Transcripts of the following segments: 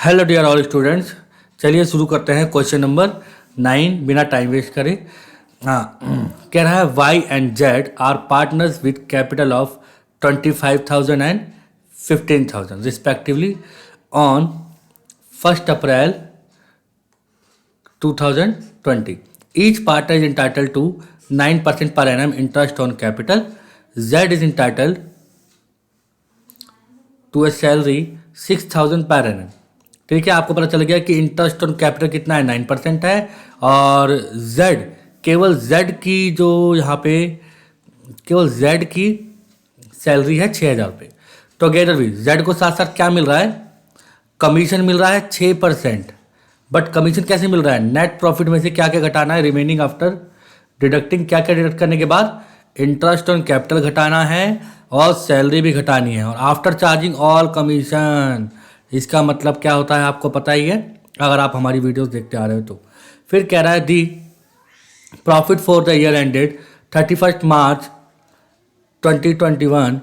Hello dear all students. चलिए शुरू करते हैं क्वेश्चन नंबर 9 बिना टाइम वेस्ट करे। हाँ, कह रहा है Y and Z are partners with capital of 25,000 and 15,000 respectively on 1 April 2020. Each partner is entitled to 9% per annum interest on capital. Z is entitled to a salary 6,000 per annum. ठीक है, आपको पता चल गया कि इंटरेस्ट ऑन कैपिटल कितना है, 9% है। और जेड, केवल जेड की जो यहाँ पे केवल जेड की सैलरी है 6,000 रुपये। टुगेदर भी जेड को साथ साथ क्या मिल रहा है, कमीशन मिल रहा है 6%। बट कमीशन कैसे मिल रहा है, नेट प्रॉफिट में से क्या क्या घटाना है, रिमेनिंग आफ्टर डिडक्टिंग, क्या क्या डिडक्ट करने के बाद इंटरेस्ट ऑन कैपिटल घटाना है और सैलरी भी घटानी है, और आफ्टर चार्जिंग ऑल कमीशन। इसका मतलब क्या होता है आपको पता ही है अगर आप हमारी वीडियोस देखते आ रहे हो तो। फिर कह रहा है the profit for the year ended 31 March 2021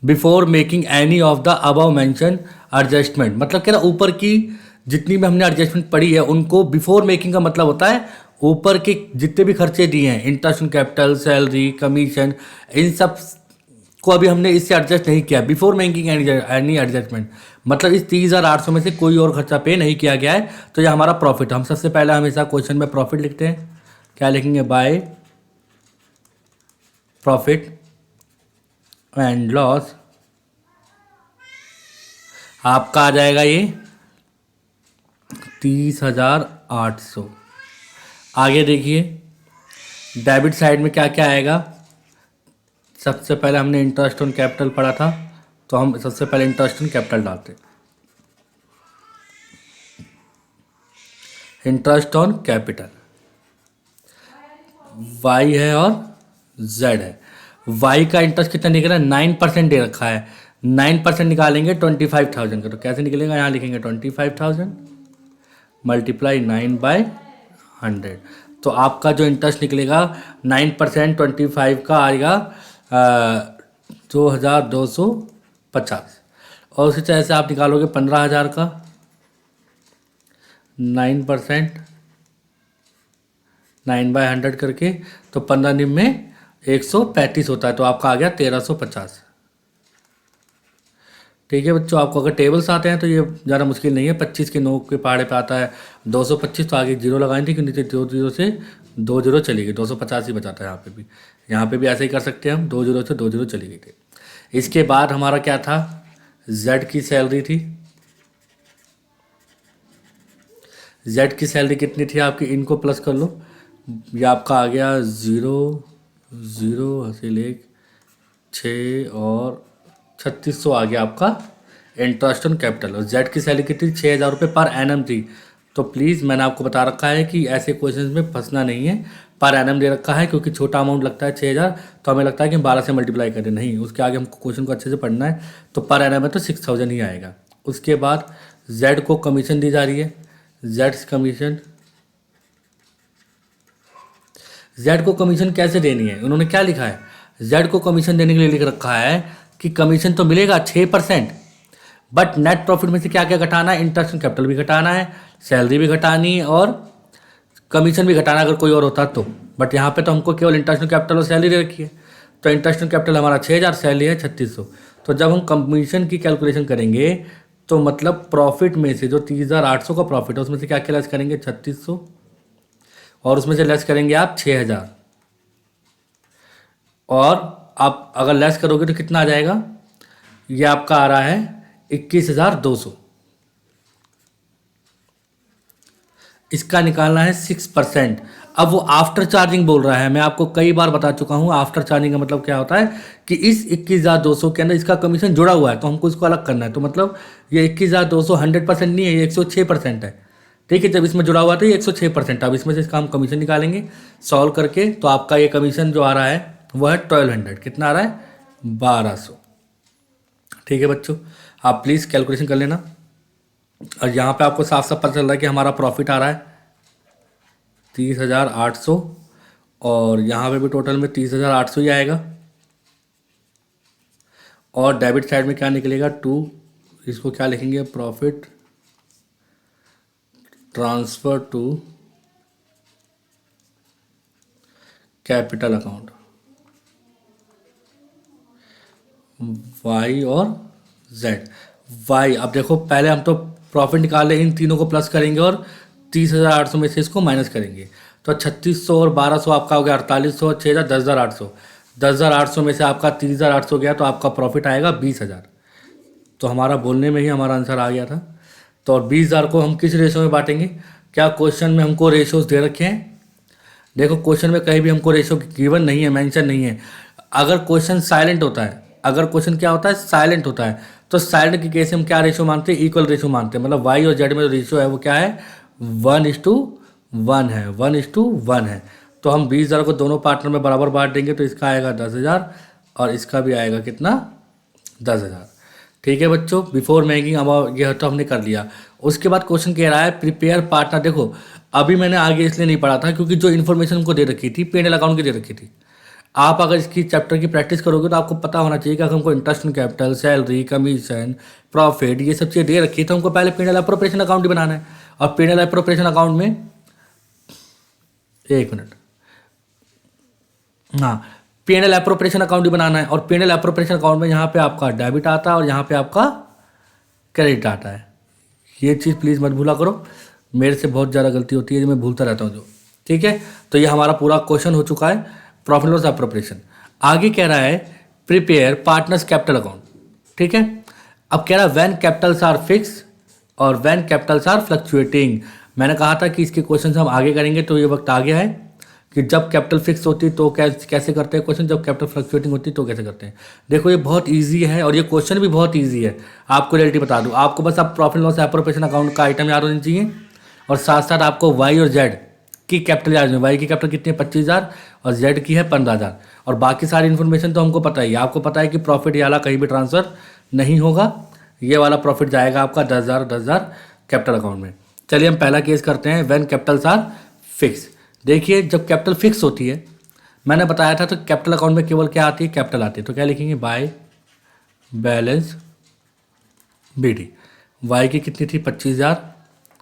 before making any of the above mention adjustment. मतलब कह रहा ऊपर की जितनी भी हमने एडजस्टमेंट पढ़ी है उनको बिफोर मेकिंग का मतलब होता है ऊपर के जितने भी खर्चे दिए हैं, interest on capital, salary, commission, इन सब को अभी हमने इससे एडजस्ट नहीं किया। बिफोर मेकिंग एनी एडजस्टमेंट मतलब इस 30,800 में से कोई और खर्चा पे नहीं किया गया है, तो यह हमारा प्रॉफिट। हम सबसे पहले हमेशा क्वेश्चन में प्रॉफिट लिखते हैं। क्या लिखेंगे, बाय प्रॉफिट एंड लॉस। आपका आ जाएगा ये 30,800। आगे देखिए डेबिट साइड में क्या क्या आएगा। सबसे पहले हमने इंटरेस्ट ऑन कैपिटल पढ़ा था, तो हम सबसे पहले इंटरेस्ट ऑन कैपिटल डालते। इंटरेस्ट ऑन कैपिटल वाई है और जेड है। वाई का इंटरेस्ट कितना निकला, 9% दे रखा है। 9% निकालेंगे 25,000 का, तो कैसे निकलेगा, यहाँ लिखेंगे 25,000 मल्टीप्लाई 9/100। तो आपका जो इंटरेस्ट निकलेगा 9% 25 का आएगा 2,250। और उसी तरह से आप निकालोगे 15,000 का 9% 9/100 करके, तो 15 दिन में 135 होता है, तो आपका आ गया 1,350। ठीक है बच्चों, आपको अगर टेबल्स आते हैं तो ये ज़्यादा मुश्किल नहीं है। 25 के 9 के पहाड़े पे आता है 225, तो आगे जीरो लगानी थी कि नीचे 2 जीरो से 2 जीरो चली गई, 250 ही बचाता है। यहाँ पे भी ऐसे ही कर सकते हैं हम, 2 जीरो से 2 जीरो चली गई थी। इसके बाद हमारा क्या था, जेड की सैलरी थी। जेड की सैलरी कितनी थी आपकी, इनको प्लस कर लो, ये आपका आ गया 0,0 और 3600 आ गया आपका इंटरेस्ट ऑन कैपिटल। और जेड की सैलरी कितनी, 6,000 रुपये पर एनम थी। तो प्लीज़ मैंने आपको बता रखा है कि ऐसे क्वेश्चंस में फंसना नहीं है। पर एनम दे रखा है क्योंकि छोटा अमाउंट लगता है 6,000, तो हमें लगता है कि हम 12 से मल्टीप्लाई करें, नहीं, उसके आगे हमको क्वेश्चन को अच्छे से पढ़ना है। तो पर एनम है तो 6,000 ही आएगा। उसके बाद जेड को कमीशन दी जा रही है, जेड कमीशन। जेड को कमीशन कैसे देनी है, उन्होंने क्या लिखा है, जेड को कमीशन देने के लिए लिख रखा है कि कमीशन तो मिलेगा 6%, बट नेट प्रॉफिट में से क्या क्या घटाना है, इंटरेस्ट ऑन कैपिटल भी घटाना है, सैलरी भी घटानी है और कमीशन भी घटाना अगर कोई और होता तो। बट यहाँ पे तो हमको केवल इंटरेस्ट ऑन कैपिटल और सैलरी दे रखी है। तो इंटरेस्ट ऑन कैपिटल हमारा 6,000, सैलरी है 3,600। तो जब हम कमीशन की कैलकुलेशन करेंगे तो मतलब प्रॉफिट में से जो 30,800 का प्रॉफिट है उसमें से क्या क्या लेस करेंगे, 3,600, और उसमें से लेस करेंगे आप 6,000। और आप अगर लेस करोगे तो कितना आ जाएगा, ये आपका आ रहा है 21,200। इसका निकालना है 6%। अब वो आफ्टर चार्जिंग बोल रहा है, मैं आपको कई बार बता चुका हूँ आफ्टर चार्जिंग का मतलब क्या होता है कि इस 21,200 के अंदर इसका कमीशन जुड़ा हुआ है, तो हमको इसको अलग करना है। तो मतलब ये 21,200 100% नहीं है, ये 106% है। ठीक है, जब इसमें जुड़ा हुआ था ये 106%। अब इसमें से इसका हम कमीशन निकालेंगे सॉल्व करके, तो आपका ये कमीशन जो आ रहा है वो है 1,200। कितना आ रहा है, 1,200। ठीक है बच्चों, आप प्लीज़ कैलकुलेशन कर लेना। और यहाँ पे आपको साफ साफ पता चल रहा है कि हमारा प्रॉफिट आ रहा है 30,800, और यहाँ पे भी टोटल में 30,800 ही आएगा। और डेबिट साइड में क्या निकलेगा, 2, इसको क्या लिखेंगे, profit transfer to capital account, Y और जेड। वाई, अब देखो पहले हम तो प्रॉफिट निकाले, इन तीनों को प्लस करेंगे और 30,800 में से इसको माइनस करेंगे। तो 3600 और 1200 आपका हो गया 4800, 6000, 10,800। 10,800 में से आपका 30,800 गया तो आपका प्रॉफिट आएगा 20,000। तो हमारा बोलने में ही हमारा आंसर आ गया था। तो और 20,000 को हम किस रेशो में बांटेंगे? क्या क्वेश्चन में हमको रेशोज दे रखे हैं? देखो क्वेश्चन में कहीं भी हमको रेशो गिवन नहीं है, मेंशन नहीं है। अगर क्वेश्चन साइलेंट होता है, अगर क्वेश्चन क्या होता है, साइलेंट होता है, तो साइलेंट के केस में हम क्या रेशो मानते हैं? इक्वल रेशो मानते हैं। मतलब वाई और जेड में जो रेशो है वो क्या है? 1:1 है, 1:1 है। तो हम 20,000 को दोनों पार्टनर में बराबर बांट देंगे तो इसका आएगा 10,000 और इसका भी आएगा कितना? 10,000। ठीक है बच्चों, बिफोर मेकिंग, अब यह तो हमने कर लिया। उसके बाद क्वेश्चन कह रहा है प्रिपेयर पार्टनर। देखो अभी मैंने आगे इसलिए नहीं पढ़ा था क्योंकि जो इन्फॉर्मेशन हमको दे रखी थी P&L अकाउंट की दे रखी थी। आप अगर इसकी चैप्टर की प्रैक्टिस करोगे तो आपको पता होना चाहिए कि अगर हमको interest on capital, salary, commission, profit, ये सब चीज़ें दे रखी है तो हमको पहले P&L अप्रोप्रिएशन अकाउंट ही बनाना है। और P&L अप्रोप्रिएशन अकाउंट में, एक मिनट, हाँ, P&L अप्रोप्रिएशन अकाउंट ही बनाना है। और P&L अप्रोप्रिएशन अकाउंट में यहाँ पे आपका डेबिट आता है और यहाँ पे आपका क्रेडिट आता है। ये चीज़ प्लीज़ मत भूला करो, मेरे से बहुत ज़्यादा गलती होती है जो मैं भूलता रहता हूँ जो। ठीक है, तो ये हमारा पूरा क्वेश्चन हो चुका है प्रॉफिट लॉस अप्रोप्रिएशन। आगे कह रहा है प्रिपेयर पार्टनर्स कैपिटल अकाउंट। ठीक है, अब कह रहा है व्हेन कैपिटल्स आर फिक्स और व्हेन कैपिटल्स आर फ्लक्चुएटिंग। मैंने कहा था कि इसके क्वेश्चन हम आगे करेंगे, तो ये वक्त आ गया है कि जब कैपिटल फिक्स होती तो कैसे करते हैं क्वेश्चन, जब कैपिटल फ्लक्चुएटिंग होती तो कैसे करते हैं। देखो ये बहुत इजी है और ये क्वेश्चन भी बहुत इजी है। आपको रियलिटी बता दूं, आपको बस आप प्रॉफिट लॉस अप्रोप्रिएशन अकाउंट का आइटम याद होनी चाहिए और साथ साथ आपको वाई और जेड की कैपिटल याद होनी। वाई की कैपिटल कितनी है? 25,000 और जेड की है 15,000। और बाकी सारी इन्फॉर्मेशन तो हमको पता ही है। आपको पता है कि प्रॉफिट ये वाला कहीं भी ट्रांसफर नहीं होगा, ये वाला प्रॉफिट जाएगा आपका 10,000 कैपिटल अकाउंट में। चलिए हम पहला केस करते हैं, व्हेन कैपिटल्स आर फिक्स। देखिए जब कैपिटल फिक्स होती है, मैंने बताया था तो कैपिटल अकाउंट में केवल क्या आती है? कैपिटल आती है। तो क्या लिखेंगे? By balance BD। वाई की कितनी थी? 25,000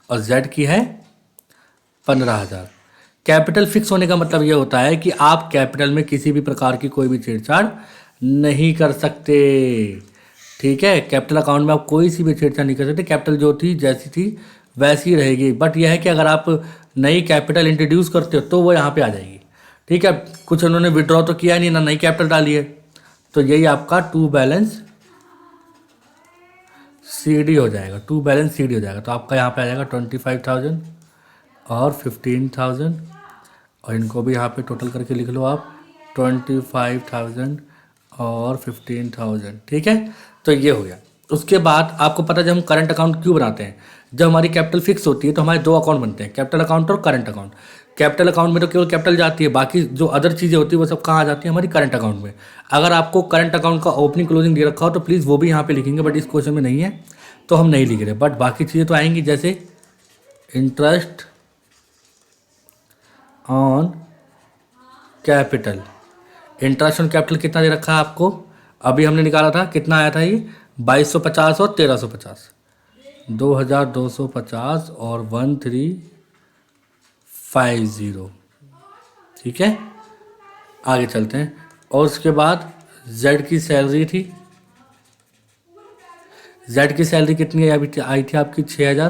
और जेड की है 15,000। कैपिटल फिक्स होने का मतलब ये होता है कि आप कैपिटल में किसी भी प्रकार की कोई भी छेड़छाड़ नहीं कर सकते। ठीक है, कैपिटल अकाउंट में आप कोई सी भी छेड़छाड़ नहीं कर सकते। कैपिटल जो थी जैसी थी वैसी ही रहेगी। बट यह है कि अगर आप नई कैपिटल इंट्रोड्यूस करते हो तो वो यहाँ पे आ जाएगी। ठीक है, कुछ उन्होंने विड्रॉ तो किया नहीं ना, नई कैपिटल डाली है, तो यही आपका टू बैलेंस CD हो जाएगा। टू बैलेंस CD हो जाएगा। तो आपका यहाँ पे आ जाएगा 25,000 और 15,000 और इनको भी यहाँ पे टोटल करके लिख लो आप 25,000 और 15,000। ठीक है, तो ये हो गया। उसके बाद आपको पता है जब हम करंट अकाउंट क्यों बनाते हैं? जब हमारी कैपिटल फिक्स होती है तो हमारे दो अकाउंट बनते हैं, कैपिटल अकाउंट और करंट अकाउंट। कैपिटल अकाउंट में तो केवल कैपिटल जाती है, बाकी जो अदर चीज़ें होती है वो सब कहाँ आ जाती है? हमारी करंट अकाउंट में। अगर आपको करंट अकाउंट का ओपनिंग क्लोजिंग दे रखा हो तो प्लीज़ वो भी यहाँ पे लिखेंगे, बट इस क्वेश्चन में नहीं है तो हम नहीं लिख रहे। बट बाकी चीज़ें तो आएंगी, जैसे interest on capital. Interest on capital कितना दे रखा है आपको? अभी हमने निकाला था, कितना आया था ये? 2250 और 1350, 2250 और 1350। ठीक है, आगे चलते हैं। और उसके बाद जेड की सैलरी थी। जेड की सैलरी कितनी आई थी आपकी? 6,000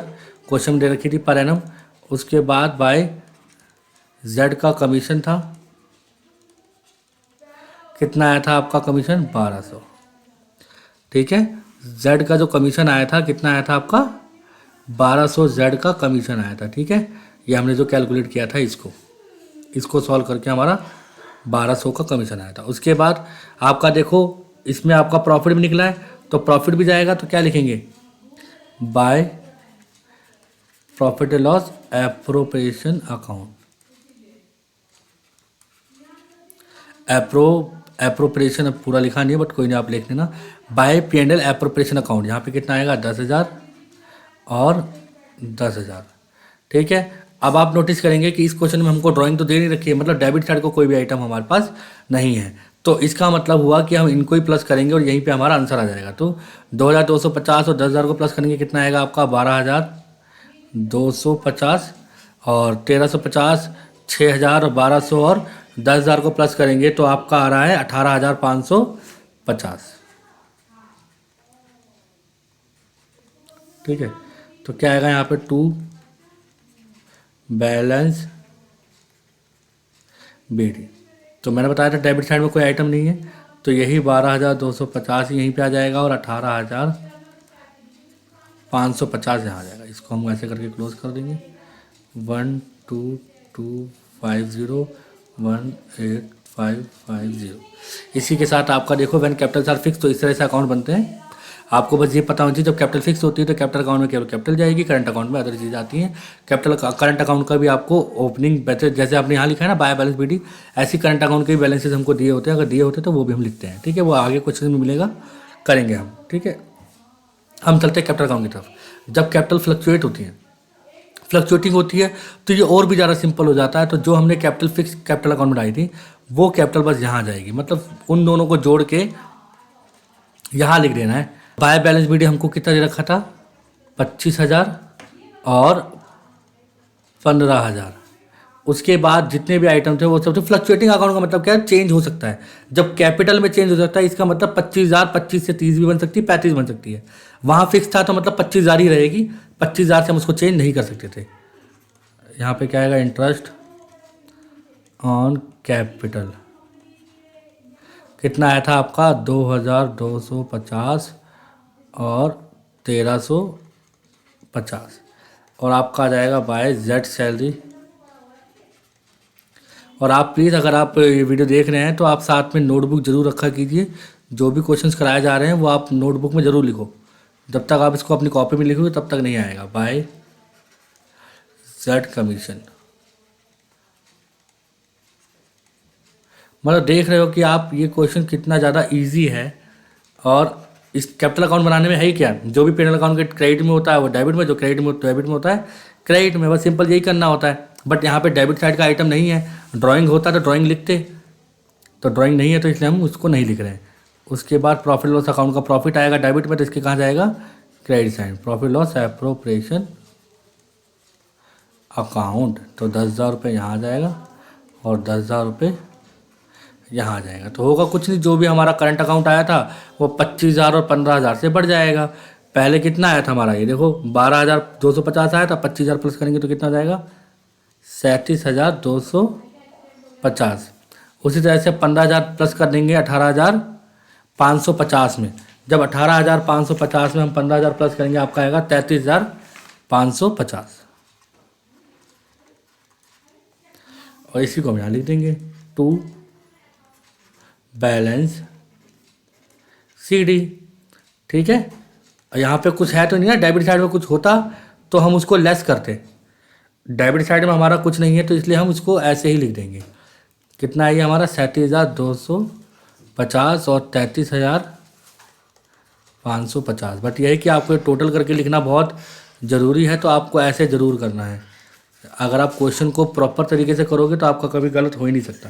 क्वेश्चन दे रखी थी पर एनम। उसके बाद बाय जेड का कमीशन था, कितना आया था आपका कमीशन? 1200। ठीक है, जेड का जो कमीशन आया था कितना आया था आपका? 1200 जेड का कमीशन आया था। ठीक है, ये हमने जो कैलकुलेट किया था इसको सॉल्व करके हमारा 1200 का कमीशन आया था। उसके बाद आपका देखो इसमें आपका प्रॉफिट भी निकला है तो प्रॉफिट भी जाएगा, तो क्या लिखेंगे? By profit loss appropriation account. Appropriation अब पूरा लिखा नहीं है बट कोई नहीं, आप लिख लेना। बाय P&L एप्रोप्रिएशन अकाउंट, यहाँ पे कितना आएगा? 10,000 और 10,000। ठीक है, अब आप नोटिस करेंगे कि इस क्वेश्चन में हमको ड्राइंग तो दे नहीं रखी है, मतलब डेबिट साइड को कोई भी आइटम हमारे पास नहीं है। तो इसका मतलब हुआ कि हम इनको ही प्लस करेंगे और यहीं पे हमारा आंसर आ जाएगा। तो 2,250 और 10,000 को प्लस करेंगे, कितना आएगा आपका? 12,000। 250 और 1350, 6000 और 1200 और 10,000 को प्लस करेंगे तो आपका आ रहा है 18,550। ठीक है, तो क्या आएगा यहाँ पे टू बैलेंस BD। तो मैंने बताया था डेबिट साइड में कोई आइटम नहीं है, तो यही 12,250 यहीं पे आ जाएगा और 18,550 यहाँ आ जाएगा। इसको हम ऐसे करके क्लोज कर देंगे। 1225018,550। इसी के साथ आपका देखो व्हेन कैपिटल्स आर फिक्स तो इस तरह से अकाउंट बनते हैं। आपको बस ये पता होना चाहिए जब कैपिटल फिक्स होती है तो कैपिटल अकाउंट में केवल कैपिटल जाएगी, करंट अकाउंट में अदर चीज़ आती हैं। कैपिटल करंट अकाउंट का भी आपको ओपनिंग जैसे आपने यहाँ लिखा है ना बाय बैलेंस BD, ऐसी करंट अकाउंट के भी बैलेंसेस हमको दिए होते हैं। अगर दिए होते तो वो भी हम लिखते हैं। ठीक है, वो आगे क्वेश्चन में मिलेगा, करेंगे हम। ठीक है, हम चलते हैं कैपिटल अकाउंट की तरफ। जब कैपिटल फ्लक्चुएट होती है, फ्लक्चुएटिंग होती है तो ये और भी ज़्यादा सिंपल हो जाता है। तो जो हमने कैपिटल फिक्स कैपिटल अकाउंट बनाई थी वो कैपिटल बस यहाँ आ जाएगी, मतलब उन दोनों को जोड़ के यहाँ लिख देना है। बाय बैलेंस BD हमको कितना दे रखा था, 25,000 और 15,000। उसके बाद जितने भी आइटम थे वो सब थे। फ्लक्चुएटिंग अकाउंट का मतलब क्या है, चेंज हो सकता है। जब कैपिटल में चेंज हो सकता है इसका मतलब 25,000, 25 से 30 भी बन सकती है, 35 बन सकती है। वहाँ फिक्स था तो मतलब 25,000 ही रहेगी, 25,000 से हम उसको चेंज नहीं कर सकते थे। यहाँ पे क्या आएगा, इंटरेस्ट ऑन कैपिटल कितना आया था आपका, 2,250 और 1,350। और आपका आ जाएगा बाय जेड सैलरी। और आप प्लीज़ अगर आप ये वीडियो देख रहे हैं तो आप साथ में नोटबुक ज़रूर रखा कीजिए। जो भी क्वेश्चंस कराए जा रहे हैं वो आप नोटबुक में ज़रूर लिखो। जब तक आप इसको अपनी कॉपी में लिखोगे तब तक नहीं आएगा। बाय जेड कमीशन, मतलब देख रहे हो कि आप ये क्वेश्चन कितना ज़्यादा इजी है। और इस कैपिटल अकाउंट बनाने में है ही क्या, जो भी पेनल अकाउंट के क्रेडिट में होता है वो डेबिट में, जो क्रेडिट में डेबिट में होता है क्रेडिट में, बस सिंपल यही करना होता है। बट यहाँ पे डेबिट साइड का आइटम नहीं है। ड्राइंग होता तो ड्राइंग लिखते, तो ड्राइंग नहीं है तो इसलिए हम उसको नहीं लिख रहे हैं। उसके बाद प्रॉफिट लॉस अकाउंट का प्रॉफिट आएगा डेबिट में, तो इसके कहाँ जाएगा, credit side. Profit loss appropriation account, तो 10,000 रुपये यहाँ आ जाएगा और 10,000 रुपये यहाँ आ जाएगा। तो होगा कुछ नहीं, जो भी हमारा करंट अकाउंट आया था वो 25,000 और 15,000 से बढ़ जाएगा। पहले कितना आया था हमारा, ये देखो 12,250 आया था, 25,000 प्लस करेंगे तो कितना जाएगा, 37,250। उसी तरह से 15,000 प्लस कर देंगे 18,550 में। जब 18,550 में हम 15,000 प्लस करेंगे आपका आएगा 33,550। और इसी को हम यहाँ लिख देंगे टू बैलेंस CD। ठीक है, यहाँ पे कुछ है तो नहीं ना, डेबिट साइड में कुछ होता तो हम उसको लेस करते। डेबिट साइड में हमारा कुछ नहीं है तो इसलिए हम उसको ऐसे ही लिख देंगे। कितना है ये हमारा, 37,250 और 33,550। बट यही कि आपको टोटल करके लिखना बहुत ज़रूरी है, तो आपको ऐसे ज़रूर करना है। अगर आप क्वेश्चन को प्रॉपर तरीके से करोगे तो आपका कभी गलत हो ही नहीं सकता।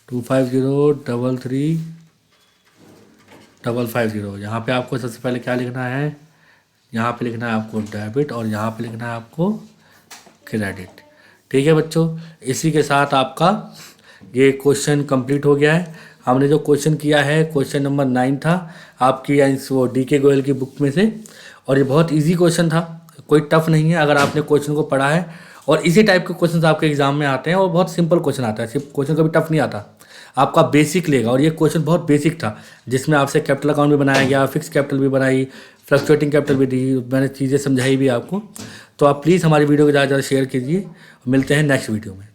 25033,550। यहाँ पे आपको सबसे पहले क्या लिखना है, यहाँ पे लिखना है आपको डेबिट और यहाँ पे लिखना है आपको क्रेडिट। ठीक है बच्चों, इसी के साथ आपका ये क्वेश्चन कंप्लीट हो गया है। हमने जो क्वेश्चन किया है क्वेश्चन नंबर 9 था आपकी वो DK गोयल की बुक में से, और ये बहुत इजी क्वेश्चन था, कोई टफ नहीं है। अगर आपने क्वेश्चन को पढ़ा है, और इसी टाइप के क्वेश्चन आपके एग्जाम में आते हैं और बहुत सिंपल क्वेश्चन आता है, सिर्फ क्वेश्चन कभी टफ नहीं आता, आपका बेसिक लेगा। और ये क्वेश्चन बहुत बेसिक था जिसमें आपसे कैपिटल अकाउंट भी बनाया गया, फिक्स कैपिटल भी बनाई, फ्लक्चुएटिंग कैपिटल भी दी, मैंने चीज़ें समझाई भी आपको। तो आप प्लीज़ हमारी वीडियो को ज़्यादा से ज़्यादा शेयर कीजिए। मिलते हैं नेक्स्ट वीडियो में।